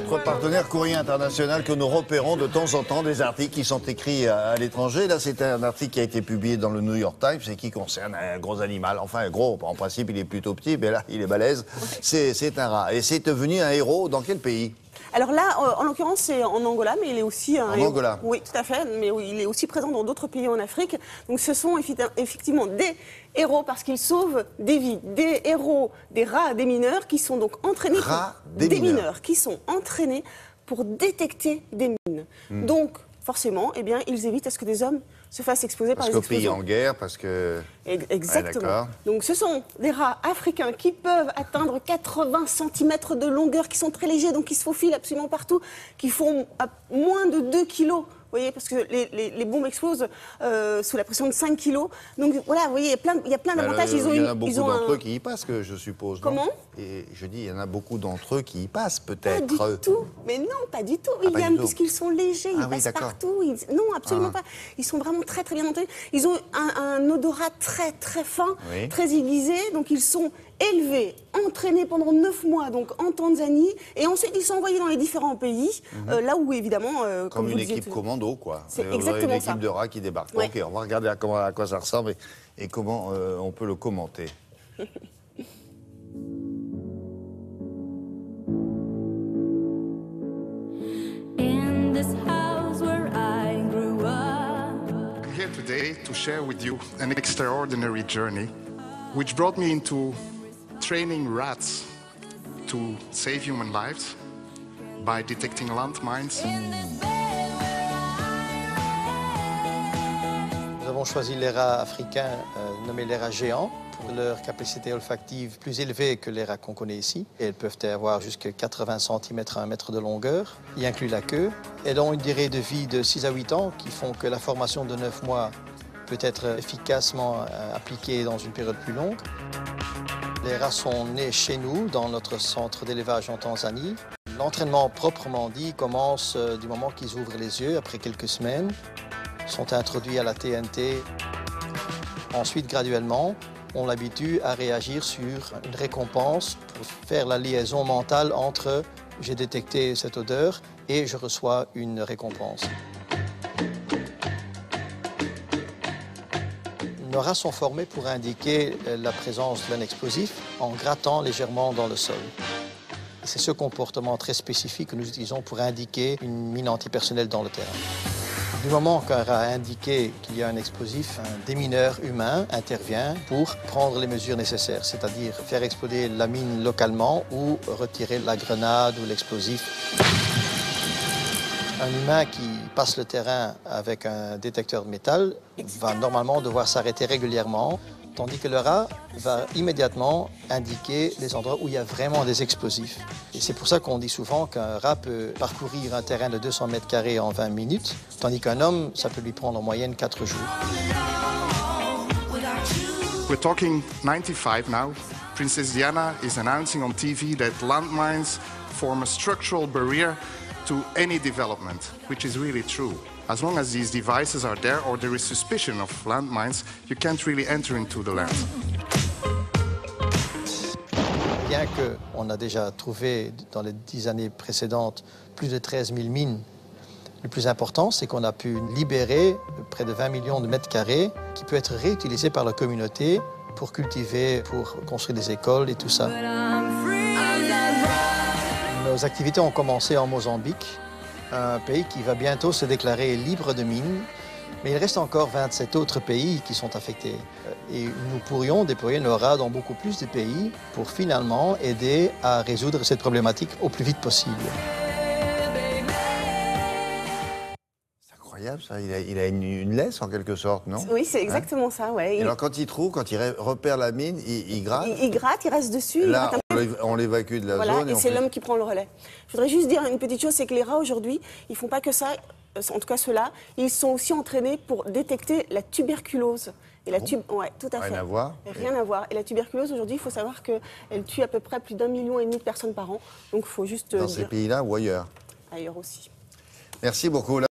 notre partenaire Courrier International que nous repérons de temps en temps des articles qui sont écrits à l'étranger. Là, c'est un article qui a été publié dans le New York Times et qui concerne un gros animal. Enfin, gros, en principe, il est plutôt petit, mais là, il est balèze. C'est un rat. Et c'est devenu un héros dans quel pays ? Alors là, en l'occurrence, c'est en Angola, mais il est aussi un héros. Angola. Oui, tout à fait, mais oui, il est aussi présent dans d'autres pays en Afrique. Donc ce sont effectivement des héros parce qu'ils sauvent des vies, des héros, des rats démineurs qui sont donc entraînés des mineurs qui sont entraînés pour détecter des mines. Donc forcément, eh bien, ils évitent à ce que des hommes se fassent exploser par les explosions. Parce qu'au pays en guerre, parce que... Exactement. Ouais, donc ce sont des rats africains qui peuvent atteindre 80 cm de longueur, qui sont très légers, donc qui se faufilent absolument partout, qui font à moins de 2 kilos. Vous voyez, parce que les bombes explosent sous la pression de 5 kilos. Donc voilà, vous voyez, il y a plein d'avantages. Il y en a beaucoup d'entre eux qui y passent, que je suppose. Comment ? Et je dis, il y en a beaucoup d'entre eux qui y passent, peut-être. Pas du tout. Mais non, pas du tout, William, puisqu'ils sont légers, ils passent partout. Non, absolument pas. Ils sont vraiment très, très bien entraînés. Ils ont un odorat très, très fin, très aiguisé. Donc ils sont élevés, entraînés pendant 9 mois donc en Tanzanie, et ensuite ils sont envoyés dans les différents pays, là où évidemment... comme une équipe commando, quoi. C'est exactement une équipe de rats qui débarque. Ouais. Ok, on va regarder à quoi ça ressemble et comment on peut le commenter. In this house where I grew up. I'm here today to share with you an extraordinary journey which brought me into training rats to save human lives by detecting landmines. Nous avons choisi les rats africains nommés les rats géants pour leur capacité olfactive plus élevée que les rats qu'on connaît ici. Et elles peuvent avoir jusqu'à 80 cm à 1 mètre de longueur, y inclut la queue. Elles ont une durée de vie de 6 à 8 ans qui font que la formation de 9 mois peut être efficacement appliquée dans une période plus longue. Les rats sont nés chez nous, dans notre centre d'élevage en Tanzanie. L'entraînement proprement dit commence du moment qu'ils ouvrent les yeux, après quelques semaines. Ils sont introduits à la TNT. Ensuite, graduellement, on l'habitue à réagir sur une récompense pour faire la liaison mentale entre « j'ai détecté cette odeur » et « je reçois une récompense ». Nos rats sont formés pour indiquer la présence d'un explosif en grattant légèrement dans le sol. C'est ce comportement très spécifique que nous utilisons pour indiquer une mine antipersonnelle dans le terrain. Du moment qu'un rat a indiqué qu'il y a un explosif, un démineur humain intervient pour prendre les mesures nécessaires, c'est-à-dire faire exploser la mine localement ou retirer la grenade ou l'explosif. Un humain qui passe le terrain avec un détecteur de métal va normalement devoir s'arrêter régulièrement, tandis que le rat va immédiatement indiquer les endroits où il y a vraiment des explosifs. Et c'est pour ça qu'on dit souvent qu'un rat peut parcourir un terrain de 200 mètres carrés en 20 minutes, tandis qu'un homme, ça peut lui prendre en moyenne 4 jours. We're talking 95 now. Princess Diana is announcing on TV that landmines form a structural barrier to any development, which is really true. As long as these devices are there or there is suspicion of landmines, you can't really enter into the land. Bien qu'on a déjà trouvé dans les 10 années précédentes plus de 13 000 mines, le plus important, c'est qu'on a pu libérer près de 20 millions de mètres carrés qui peut être réutilisé par la communauté pour cultiver, pour construire des écoles et tout ça. Nos activités ont commencé en Mozambique, un pays qui va bientôt se déclarer libre de mines, mais il reste encore 27 autres pays qui sont affectés. Et nous pourrions déployer nos rats dans beaucoup plus de pays pour finalement aider à résoudre cette problématique au plus vite possible. C'est incroyable, ça. Il a une laisse, en quelque sorte, non ? Oui, c'est exactement ça, ouais. Et alors, quand il trouve, quand il repère la mine, il gratte. Il gratte, il reste dessus. Là, on l'évacue de la zone. Et c'est l'homme qui prend le relais. Je voudrais juste dire une petite chose, c'est que les rats, aujourd'hui, ils ne font pas que ça, en tout cas ceux-là, ils sont aussi entraînés pour détecter la tuberculose. Et la ouais, tout à fait. Rien à voir. Rien à voir. Et la tuberculose, aujourd'hui, il faut savoir qu'elle tue à peu près plus d'1,5 million de personnes par an. Donc, il faut juste Dans ces pays-là ou ailleurs ? Ailleurs aussi. Merci beaucoup.